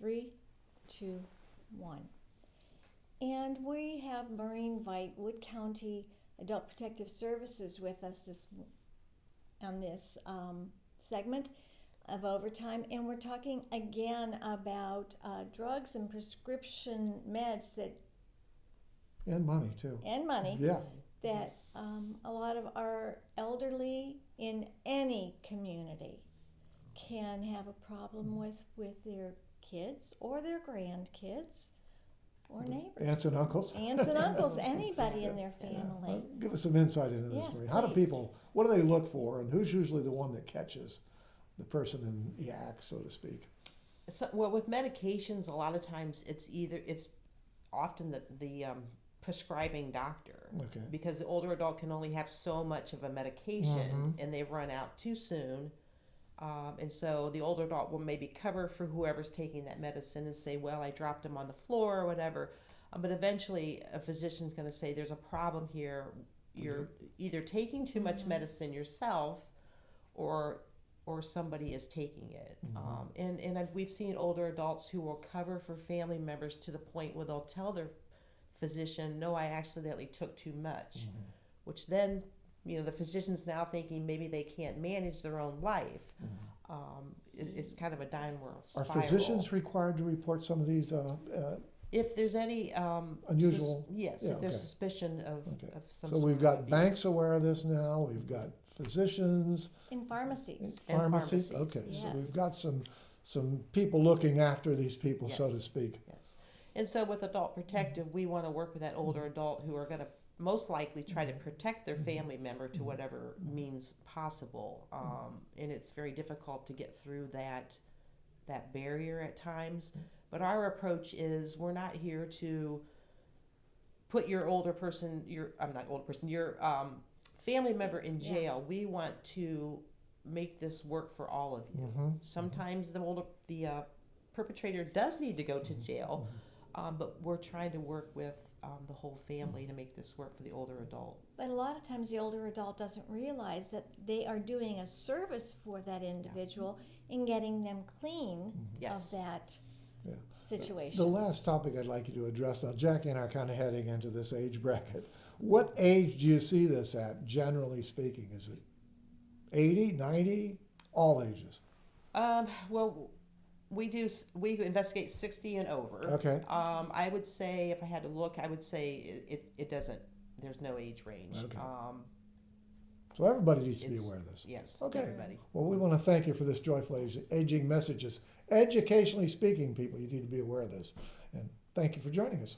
3, 2, 1. And we have Maureen Veit, Wood County Adult Protective Services, with us on this segment of Overtime, and we're talking again about drugs and prescription meds And money too. Yeah. that a lot of our elderly in any community can have a problem with their kids or their grandkids or neighbors. Aunts and uncles. Aunts and uncles, anybody in their family. Give us some insight into this, Yes, Maureen. How do please. people, what do they look for, and who's usually the one that catches the person in the act, so to speak? So, well, with medications, a lot of times it's often the prescribing doctor, Okay. because the older adult can only have so much of a medication, and they've run out too soon. And so the older adult will maybe cover for whoever's taking that medicine and say, well, I dropped him on the floor or whatever. But eventually a physician's going to say, there's a problem here. You're either taking too much medicine yourself or somebody is taking it. We've seen older adults who will cover for family members to the point where they'll tell their physician, no, I accidentally took too much, which then, the physician's now thinking maybe they can't manage their own life. It's kind of a downward spiral. Are physicians required to report some of these if there's any unusual? Yes, Yeah, if there's okay. suspicion of some So sort we've of got abuse. banks aware of this now. We've got physicians, In pharmacies. pharmacies. pharmacies, Okay, so yes. we've got some people looking after these people, so to Yes. speak. Yes. And so with adult protective, we want to work with that older adult who are going to most likely try to protect their family member to whatever means possible. And it's very difficult to get through that barrier at times. But our approach is, we're not here to put your family member in jail. We want to make this work for all of you. Sometimes the perpetrator does need to go to jail, but we're trying to work with the whole family to make this work for the older adult. But a lot of times the older adult doesn't realize that they are doing a service for that individual in getting them clean Yes. of that Yeah. situation. The last topic I'd like you to address now, Jackie and I are kind of heading into this age bracket. What age do you see this at, generally speaking? Is it 80, 90, all ages? Well, we investigate 60 and over. Okay. I would say, if I had to look, I would say it doesn't. There's no age range. Okay. So everybody needs to be It's- aware of this. Yes. Okay. Everybody. Well, we want to thank you for this joyful aging messages. Educationally speaking, people, you need to be aware of this. And thank you for joining us.